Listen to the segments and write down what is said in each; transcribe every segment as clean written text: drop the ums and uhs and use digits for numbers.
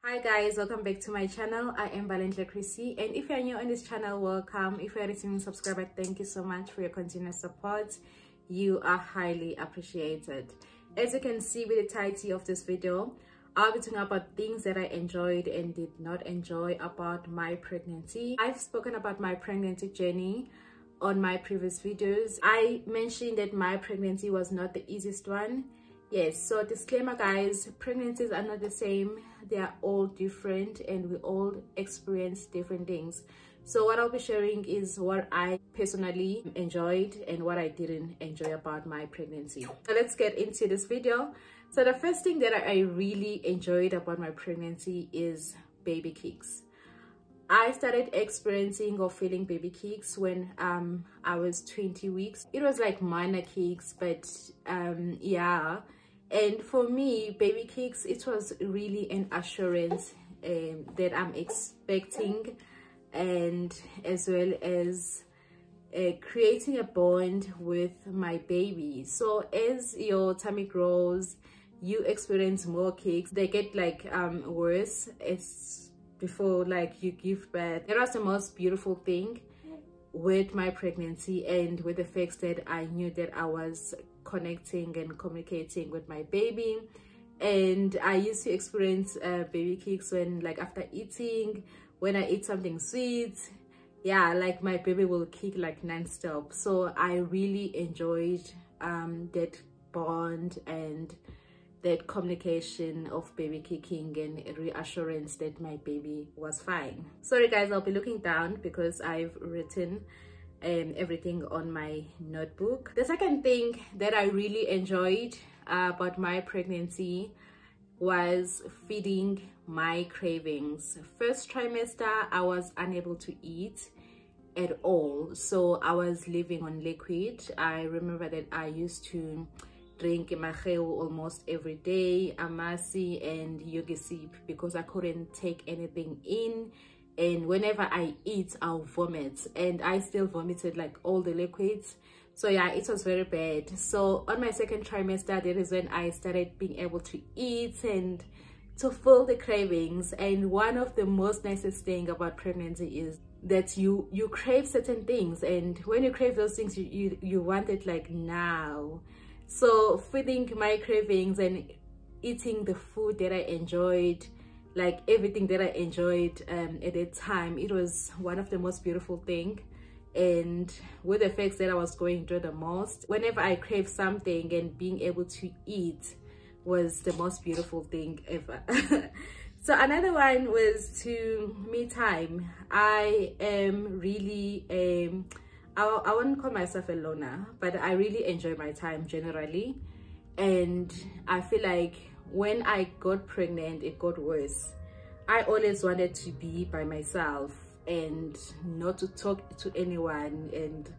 Hi guys, welcome back to my channel. I am Valentia Chrissy, and if you're new on this channel, welcome. If you're a returning subscriber, thank you so much for your continuous support. You are highly appreciated. As you can see with the title of this video, I'll be talking about things that I enjoyed and did not enjoy about my pregnancy. I've spoken about my pregnancy journey on my previous videos. I mentioned that my pregnancy was not the easiest one. Yes, so disclaimer guys, pregnancies are not the same. They are all different and we all experience different things. So what I'll be sharing is what I personally enjoyed and what I didn't enjoy about my pregnancy. So let's get into this video. So the first thing that I really enjoyed about my pregnancy is baby kicks. I started experiencing or feeling baby kicks when I was 20 weeks. It was like minor kicks, but yeah. And for me, baby kicks, it was really an assurance that I'm expecting, and as well as creating a bond with my baby. So as your tummy grows, you experience more kicks. They get like worse as before like you give birth. That was the most beautiful thing with my pregnancy, and with the fact that I knew that I was connecting and communicating with my baby. And I used to experience baby kicks when, like, after eating, when I eat something sweet, yeah, like my baby will kick like non-stop. So I really enjoyed that bond and that communication of baby kicking and reassurance that my baby was fine. Sorry guys, I'll be looking down because I've written everything on my notebook. The second thing that I really enjoyed about my pregnancy was feeding my cravings. First trimester, I was unable to eat at all, so I was living on liquid. I remember that I used to drink maheu almost every day, amasi and yogisip, because I couldn't take anything in, and whenever I eat I'll vomit, and I still vomited like all the liquids. So yeah, it was very bad. So on my second trimester, that is when I started being able to eat and to fill the cravings. And one of the most nicest thing about pregnancy is that you crave certain things, and when you crave those things, you want it like now. So feeding my cravings and eating the food that I enjoyed, like everything that I enjoyed at that time, it was one of the most beautiful things. And with the facts that I was going through the most, whenever I crave something, and being able to eat was the most beautiful thing ever. So another one was to me time. I am really I wouldn't call myself a loner, but I really enjoy my time generally. And I feel like when I got pregnant, it got worse. I always wanted to be by myself and not to talk to anyone, and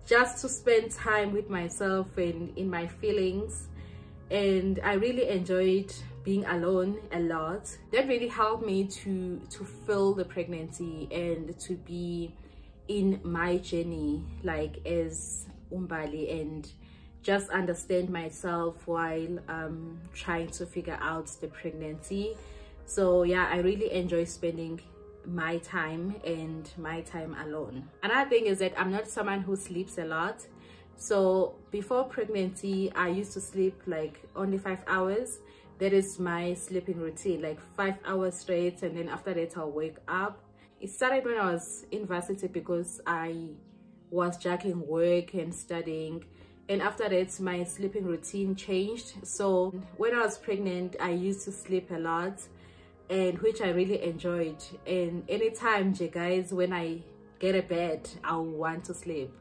just to spend time with myself and in my feelings. And I really enjoyed being alone a lot. That really helped me to feel the pregnancy and to be in my journey, like as Umbali, and just understand myself while trying to figure out the pregnancy. So yeah, I really enjoy spending my time and my time alone. Another thing is that I'm not someone who sleeps a lot. So before pregnancy, I used to sleep like only 5 hours. That is my sleeping routine, like 5 hours straight, and then after that I'll wake up. It started when I was in varsity because I was juggling work and studying, and after that my sleeping routine changed. So when I was pregnant, I used to sleep a lot, and which I really enjoyed. And anytime, guys, when I get a bed, I want to sleep.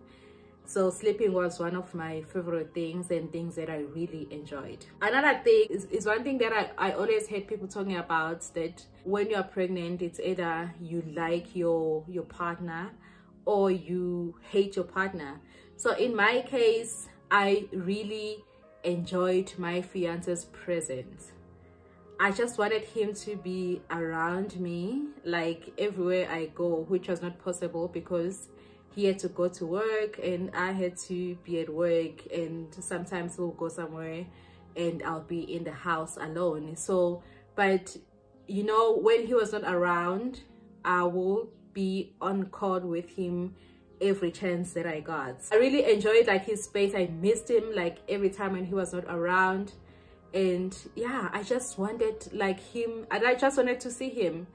So sleeping was one of my favorite things and things that I really enjoyed. Another thing is one thing that I always heard people talking about, that when you're pregnant, it's either you like your partner or you hate your partner. So in my case, I really enjoyed my fiance's presence. I just wanted him to be around me, like everywhere I go, which was not possible because he had to go to work and I had to be at work, and sometimes we'll go somewhere and I'll be in the house alone. So but you know, when he was not around, I will be on call with him every chance that I got. I really enjoyed like his space. I missed him like every time when he was not around. And yeah, I just wanted like him, and I just wanted to see him.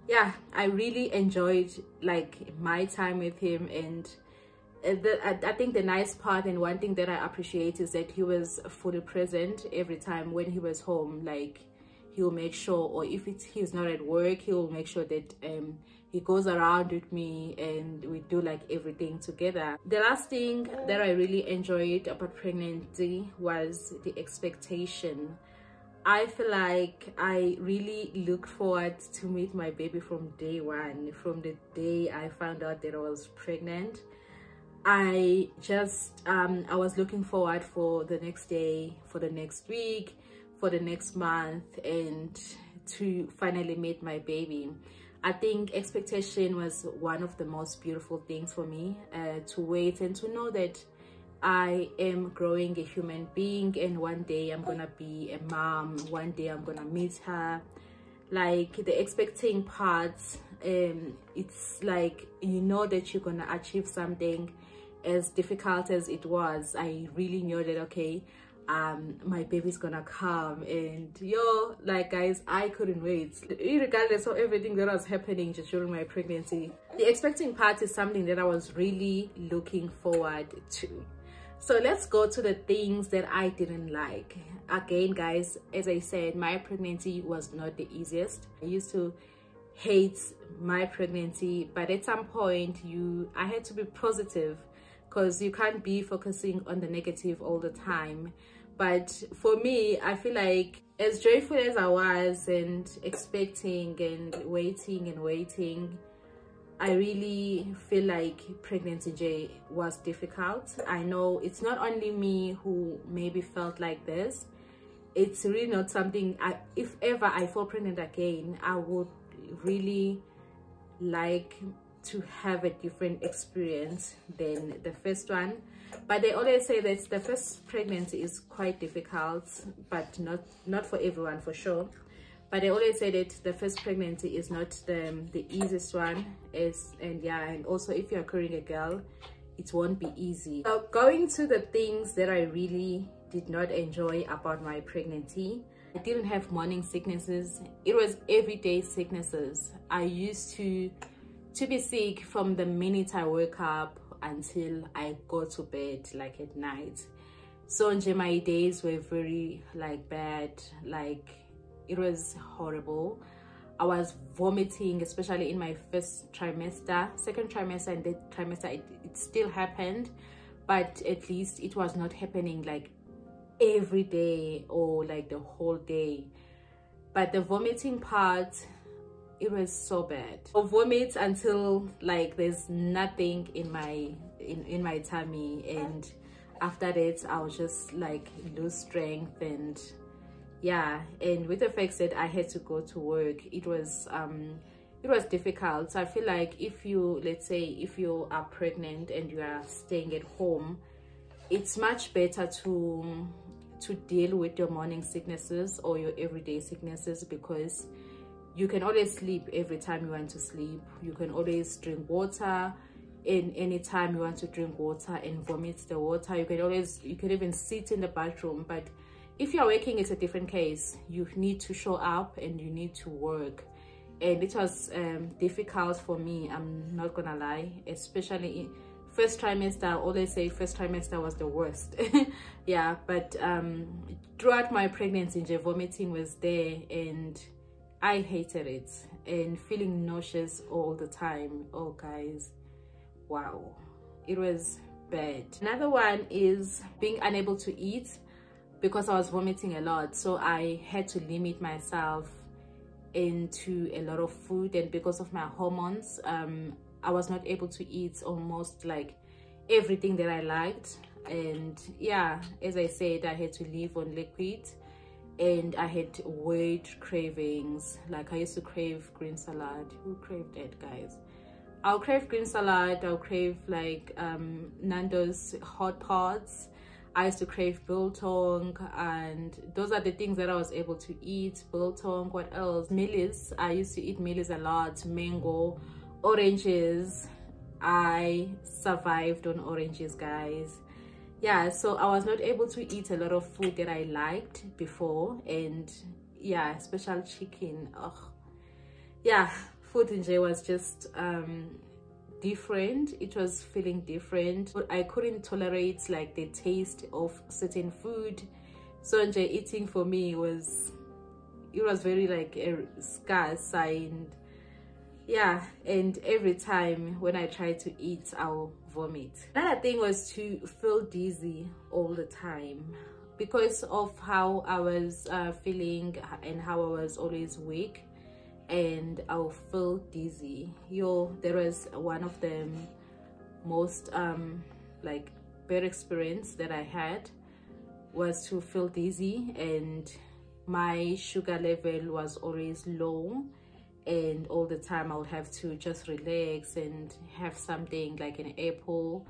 Yeah, I really enjoyed like my time with him. And I think the nice part and one thing that I appreciate is that he was fully present every time when he was home. Like he'll make sure, or if he's not at work, he'll make sure that he goes around with me and we do like everything together. The last thing that I really enjoyed about pregnancy was the expectation. I feel like I really look forward to meet my baby from day one. From the day I found out that I was pregnant, I was looking forward for the next day, for the next week, for the next month, and to finally meet my baby. I think expectation was one of the most beautiful things for me, to wait and to know that I am growing a human being, and one day I'm gonna be a mom, one day I'm gonna meet her. Like the expecting part, it's like, you know that you're gonna achieve something. As difficult as it was, I really knew that, okay, my baby's gonna come. And yo, like guys, I couldn't wait, regardless of everything that was happening just during my pregnancy. The expecting part is something that I was really looking forward to. So let's go to the things that I didn't like. Again guys, as I said, my pregnancy was not the easiest. I used to hate my pregnancy, but at some point I had to be positive, because you can't be focusing on the negative all the time. But for me, I feel like as joyful as I was and expecting and waiting, I really feel like pregnancy was difficult. I know it's not only me who maybe felt like this. It's really not something, if ever I fall pregnant again, I would really like to have a different experience than the first one. But they always say that the first pregnancy is quite difficult, but not for everyone, for sure. But they always say that the first pregnancy is not the easiest one. And also if you're carrying a girl, it won't be easy. So going to the things that I really did not enjoy about my pregnancy, I didn't have morning sicknesses. It was everyday sicknesses. I used to be sick from the minute I wake up until I go to bed, like at night. So my days were very like bad, like it was horrible. I was vomiting, especially in my first trimester. Second trimester and third trimester, it still happened, but at least it was not happening like every day or like the whole day. But the vomiting part, it was so bad. I vomit until like there's nothing in my tummy, and after that I'll just like lose strength. And yeah, and with the fact that I had to go to work, it was difficult. So I feel like let's say if you are pregnant and you are staying at home, it's much better to deal with your morning sicknesses or your everyday sicknesses, because you can always sleep every time you want to sleep. You can always drink water in any time you want to drink water and vomit the water. You can even sit in the bathroom. But if you're working, it's a different case. You need to show up and you need to work. And it was difficult for me, I'm not gonna lie, especially in first trimester. I always say first trimester was the worst. Yeah, but throughout my pregnancy, vomiting was there and I hated it, and feeling nauseous all the time. Oh guys, wow, it was bad. Another one is being unable to eat because I was vomiting a lot. So I had to limit myself into a lot of food, and because of my hormones, I was not able to eat almost like everything that I liked. And yeah, as I said, I had to live on liquid, and I had weird cravings. Like I used to crave green salad. Who craved that, guys? I'll crave green salad. I'll crave like Nando's hot pots. I used to crave biltong, and those are the things that I was able to eat. Biltong, what else? Mealies. I used to eat mealies a lot. Mango, oranges. I survived on oranges, guys. Yeah, so I was not able to eat a lot of food that I liked before, and yeah, special chicken. Oh, yeah, food in J was just different. It was feeling different, but I couldn't tolerate like the taste of certain food. So Nje, eating for me was, it was very like a scarce, and yeah, and every time when I try to eat, I'll vomit. Another thing was to feel dizzy all the time because of how I was feeling and how I was always weak, and I'll feel dizzy. There was one of the most like bad experience that I had was to feel dizzy, and my sugar level was always low, and all the time I would have to just relax and have something like an apple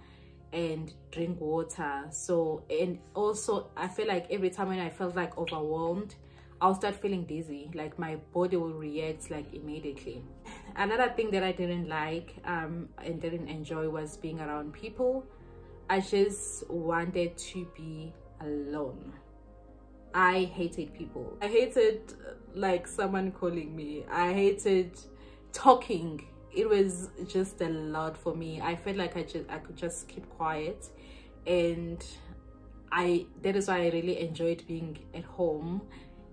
and drink water. So, and also I feel like every time when I felt like overwhelmed, I'll start feeling dizzy, like my body will react like immediately. Another thing that I didn't like and didn't enjoy was being around people. I just wanted to be alone. I hated people. I hated like someone calling me. I hated talking. It was just a lot for me. I felt like I could just keep quiet, and that is why I really enjoyed being at home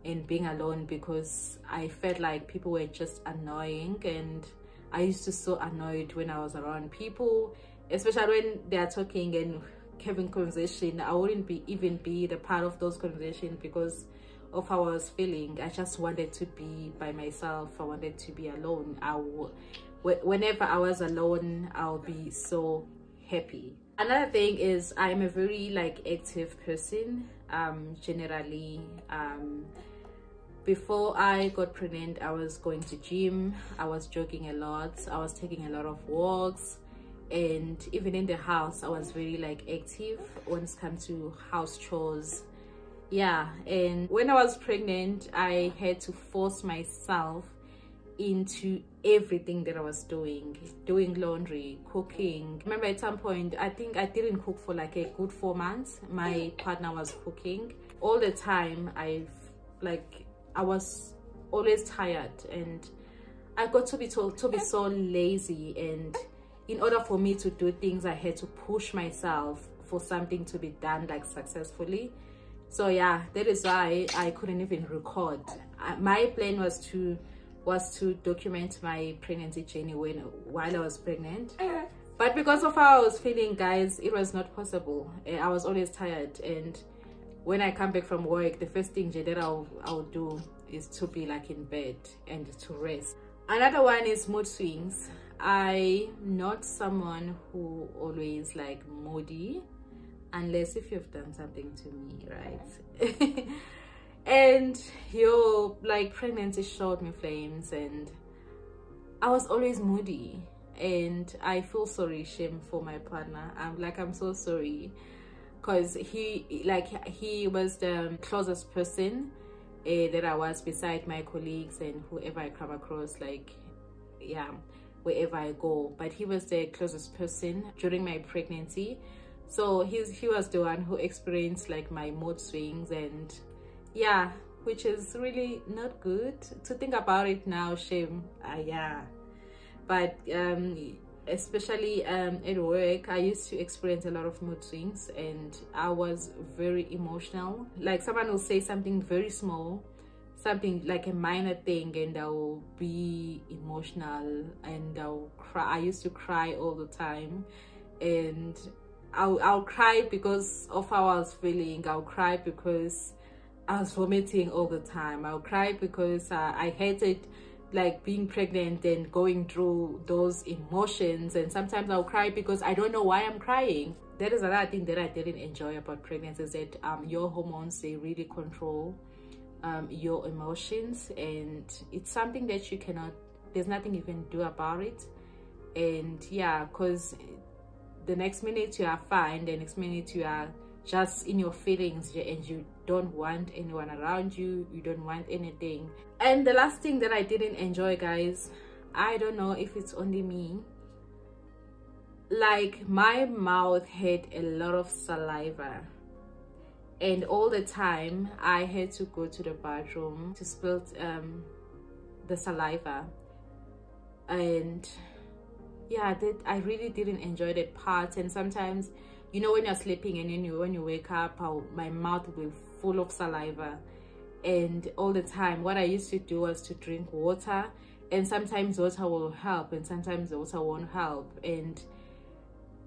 and being alone, because I felt like people were just annoying, and I used to so annoyed when I was around people, especially when they are talking and having conversation. I wouldn't even be the part of those conversations because of how I was feeling. I just wanted to be by myself. I wanted to be alone. Whenever I was alone, I'll be so happy. Another thing is I'm a very like active person. Generally, before I got pregnant, I was going to gym. I was jogging a lot. I was taking a lot of walks. And even in the house, I was very like active when it comes to house chores. Yeah, and when I was pregnant, I had to force myself into everything that I was doing laundry, cooking. Remember at some point, I think I didn't cook for like a good 4 months. My partner was cooking all the time. I was always tired, and I got to be so lazy, and in order for me to do things, I had to push myself for something to be done like successfully. So yeah, that is why I couldn't even record. My plan was to document my pregnancy journey while I was pregnant, but because of how I was feeling, guys, it was not possible. I was always tired, and when I come back from work, the first thing that I'll do is to be like in bed and to rest. Another one is mood swings. I'm not someone who always like moody, unless if you've done something to me, right? And like pregnancy showed me flames, and I was always moody, and I feel sorry, shame for my partner. I'm so sorry, because he was the closest person that I was beside my colleagues and whoever I come across, like, yeah, wherever I go. But he was the closest person during my pregnancy, so he was the one who experienced like my mood swings, and yeah, which is really not good to think about it now. Shame. Yeah, but especially at work, I used to experience a lot of mood swings, and I was very emotional. Like someone will say something very small, something like a minor thing, and I will be emotional and I'll cry. I used to cry all the time, and I'll cry because of how I was feeling. I'll cry because I was vomiting all the time. I'll cry because I hated like being pregnant and going through those emotions, and sometimes I'll cry because I don't know why I'm crying. That is another thing that I didn't enjoy about pregnancy, is that your hormones, they really control your emotions, and it's something that you cannot, there's nothing you can do about it. And yeah, because the next minute you are fine, the next minute you are just in your feelings, and you don't want anyone around you, you don't want anything. And the last thing that I didn't enjoy, guys, I don't know if it's only me, like my mouth had a lot of saliva, and all the time I had to go to the bathroom to spill the saliva. And yeah, I really didn't enjoy that part. And sometimes, you know, when you're sleeping and when you wake up, my mouth will be full of saliva. And all the time what I used to do was to drink water, and sometimes water will help and sometimes water won't help, and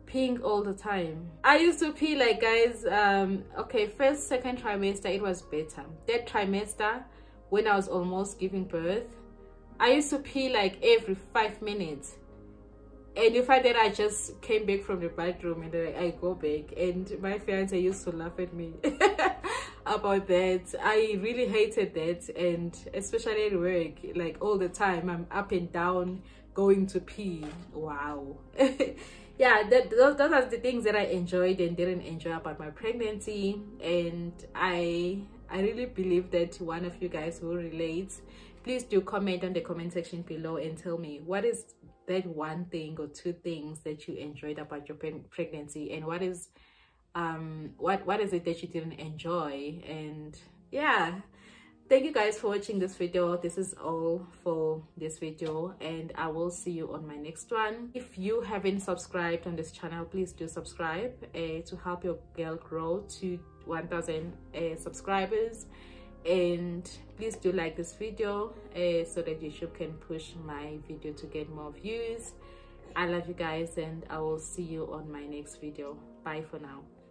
peeing all the time. I used to pee, like, guys, okay, first, second trimester it was better. Third trimester, when I was almost giving birth, I used to pee like every 5 minutes. And the fact that I just came back from the bathroom and then I go back, and my fiance used to laugh at me about that. I really hated that, and especially at work, like all the time I'm up and down going to pee. Wow. Yeah, those are the things that I enjoyed and didn't enjoy about my pregnancy. And I really believe that one of you guys will relate. Please do comment on the comment section below and tell me, what is that one thing or two things that you enjoyed about your pregnancy, and what is it that you didn't enjoy? And yeah, thank you guys for watching this video. This is all for this video, and I will see you on my next one. If you haven't subscribed on this channel, please do subscribe to help your girl grow to 1,000 subscribers. And please do like this video so that YouTube can push my video to get more views. I love you guys, and I will see you on my next video. Bye for now.